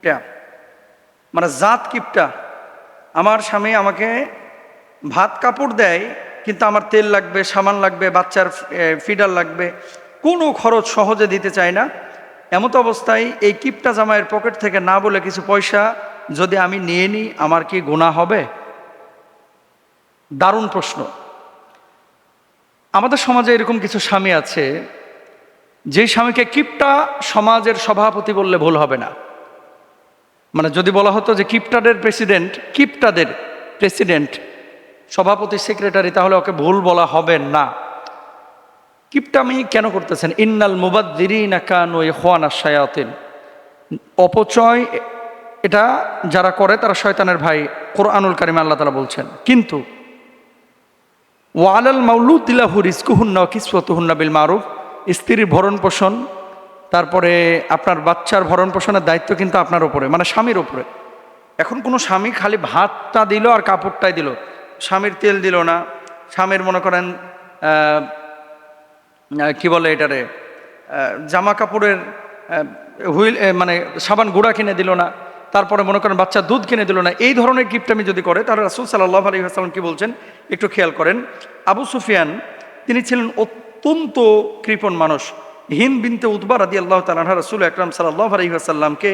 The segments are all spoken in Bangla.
কিপটা মানে জাত কিপটা। আমার স্বামী আমাকে ভাত কাপড় দেয়, কিন্তু আমার তেল লাগবে, সামান লাগবে, বাচ্চার ফিডার লাগবে, কোনো খরচ সহজে দিতে চায় না। এমত অবস্থায় এই কিপটা জামাইয়ের পকেট থেকে না বলে কিছু পয়সা যদি আমি নিয়ে নিই, আমার কি গুনাহ হবে? দারুণ প্রশ্ন। আমাদের সমাজে এরকম কিছু স্বামী আছে, যে স্বামীকে কিপটা সমাজের সভাপতি বললে ভুল হবে না। মানে যদি বলা হতো যে কিপটাদের প্রেসিডেন্ট সভাপতি সেক্রেটারি, তাহলে ওকে ভুল বলা হবে না। কিপটামি কেন করতেছেন? ইন্নাল মুবাদদিরিনা কানু ইখওয়ানাশ শায়াতিন। অপচয় এটা যারা করে তারা শয়তানের ভাই, কোরআনুল কারিমে আল্লাহ তাআলা বলছেন। কিন্তু ওয়ালাল মাউলুদি লাহু রিজকুহুন্না ওয়া কিসওয়াতুহুন্না বিল মারুফ, স্ত্রীর ভরণ পোষণ, তারপরে আপনার বাচ্চার ভরণ পোষণের দায়িত্ব কিন্তু আপনার উপরে, মানে স্বামীর উপরে। এখন কোনো স্বামী খালি ভাতটা দিল আর কাপড়টাই দিল, স্বামীর তেল দিল না, স্বামীর মনে করেন কি বলে এটারে, জামা কাপড়ের হুইল মানে সাবান গুঁড়া কিনে দিল না, তারপরে মনে করেন বাচ্চা দুধ কিনে দিল না, এই ধরনের কিপটামি যদি করে, তাহলে রাসূল সাল্লাল্লাহু আলাইহি ওয়াসাল্লাম কি বলছেন একটু খেয়াল করেন। আবু সুফিয়ান তিনি ছিলেন অত্যন্ত কৃপণ মানুষ। হিন্দ বিনতে উতবা রাদিয়াল্লাহু তাআলা আনহা রাসূল আকরাম সাল্লাল্লাহু আলাইহি ওয়াসাল্লামকে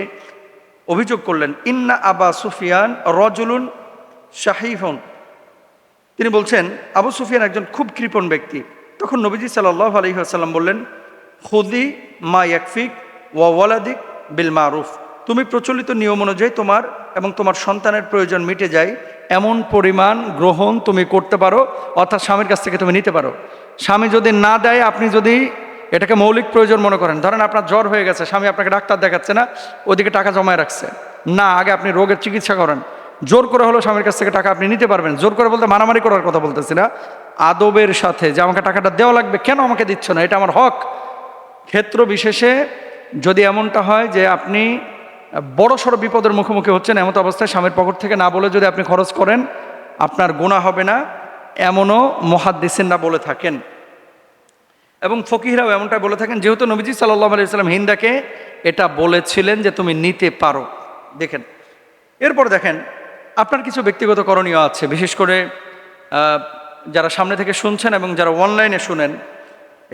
অভিযোগ করলেন, ইন্না আবা সুফিয়ান রাজুলুন শাহীফুন। তিনি বলছেন আবু সুফিয়ান একজন খুব কৃপণ ব্যক্তি। তখন নবীজি সাল্লাল্লাহু আলাইহি ওয়াসাল্লাম বললেন, খুদি মা ইয়াকফিক ওয়া ওয়ালাদিক বিল মারুফ। তুমি প্রচলিত নিয়ম অনুযায়ী তোমার এবং তোমার সন্তানের প্রয়োজন মিটে যায় এমন পরিমাণ গ্রহণ তুমি করতে পারো, অর্থাৎ স্বামীর কাছ থেকে তুমি নিতে পারো। স্বামী যদি না দেয়, আপনি যদি এটাকে মৌলিক প্রয়োজন মনে করেন, ধরেন আপনার জ্বর হয়ে গেছে, স্বামী আপনাকে ডাক্তার দেখাচ্ছে না, ওদিকে টাকা জমায় রাখছে না, আগে আপনি রোগের চিকিৎসা করেন, জোর করে হলেও স্বামীর কাছ থেকে টাকা আপনি নিতে পারবেন। জোর করে বলতে মারামারি করার কথা বলতেছি না, আদবের সাথে, যে আমাকে টাকাটা দেওয়া লাগবে, কেন আমাকে দিচ্ছ না, এটা আমার হক। ক্ষেত্র বিশেষে যদি এমনটা হয় যে আপনি বড় সড়ো বিপদের মুখোমুখি হচ্ছেন, এমন অবস্থায় স্বামীর পকেট থেকে না বলে যদি আপনি খরচ করেন, আপনার গুনাহ হবে না, এমনও মুহাদ্দিসিনরা বলে থাকেন এবং ফকিহরাও এমনটা বলে থাকেন। যেহেতু নবীজি সাল্লাল্লাহু আলাইহি ওয়াসাল্লাম হিন্দাকে এটা বলেছিলেন যে তুমি নিতে পারো। দেখেন, এরপর দেখেন আপনার কিছু ব্যক্তিগত করণীয় আছে, বিশেষ করে যারা সামনে থেকে শুনছেন এবং যারা অনলাইনে শুনেন।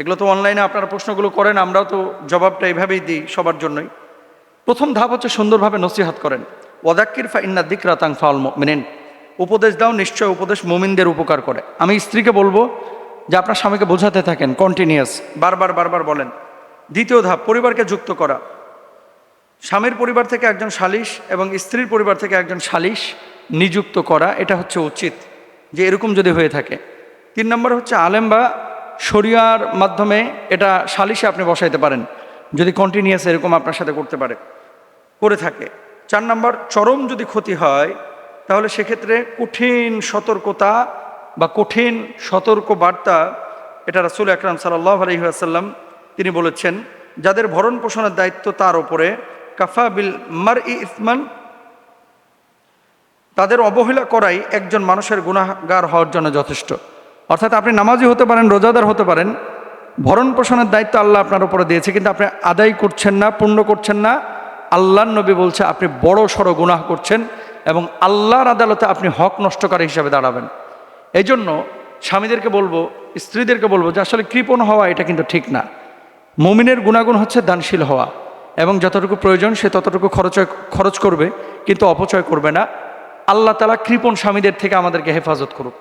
এগুলো তো অনলাইনে আপনারা প্রশ্নগুলো করেন, আমরাও তো জবাবটা এইভাবেই দিই সবার জন্যই। প্রথম ধাপ হচ্ছে সুন্দরভাবে নসিহত করেন। ওয়াদাক্কির ফা ইন্না যিকরা তানফাউল মুমিনিন। উপদেশ দাও, নিশ্চয় উপদেশ মুমিনদের উপকার করে। আমি স্ত্রীকে বলবো যে আপনার স্বামীকে বোঝাতে থাকেন, কন্টিনিউয়াস, বারবার বলেন। দ্বিতীয় ধাপ, পরিবারকে যুক্ত করা। স্বামীর পরিবার থেকে একজন সালিশ এবং স্ত্রীর পরিবার থেকে একজন সালিশ নিযুক্ত করা, এটা হচ্ছে উচিত যে এরকম যদি হয়ে থাকে। 3 নম্বর হচ্ছে আলেম বা শরিয়ার মাধ্যমে এটা সালিশে আপনি বসাইতে পারেন, যদি কন্টিনিউয়াস এরকম আপনার সাথে করে থাকে। 4 নম্বর, চরম যদি ক্ষতি হয়, তাহলে সেক্ষেত্রে কঠিন সতর্কতা বা কঠিন সতর্ক বার্তা, এটা রাসূল আকরাম সাল্লাল্লাহু আলাইহি ওয়াসাল্লাম তিনি বলেছেন, যাদের ভরণ পোষণের দায়িত্ব তার উপরে, কাফা বিল মারই ইসমান, তাদের অবহেলা করাই একজন মানুষের গুনাহগার হওয়ার জন্য যথেষ্ট। অর্থাৎ আপনি নামাজি হতে পারেন, রোজাদার হতে পারেন, ভরণ পোষণের দায়িত্ব আল্লাহ আপনার উপরে দিয়েছে, কিন্তু আপনি আদায় করছেন না, পূর্ণ করছেন না। আল্লাহর নবী বলছে আপনি বড় সড়ো গুনাহ করছেন এবং আল্লাহর আদালতে আপনি হক নষ্টকারী হিসাবে দাঁড়াবেন। এই জন্য স্বামীদেরকে বলবো, স্ত্রীদেরকে বলবো যে আসলে কৃপণ হওয়া এটা কিন্তু ঠিক না। মুমিনের গুণাগুণ হচ্ছে দানশীল হওয়া এবং যতটুকু প্রয়োজন সে ততটুকু খরচ করবে, কিন্তু অপচয় করবে না। আল্লাহ তাআলা কৃপণ স্বামীদের থেকে আমাদেরকে হেফাজত করুক।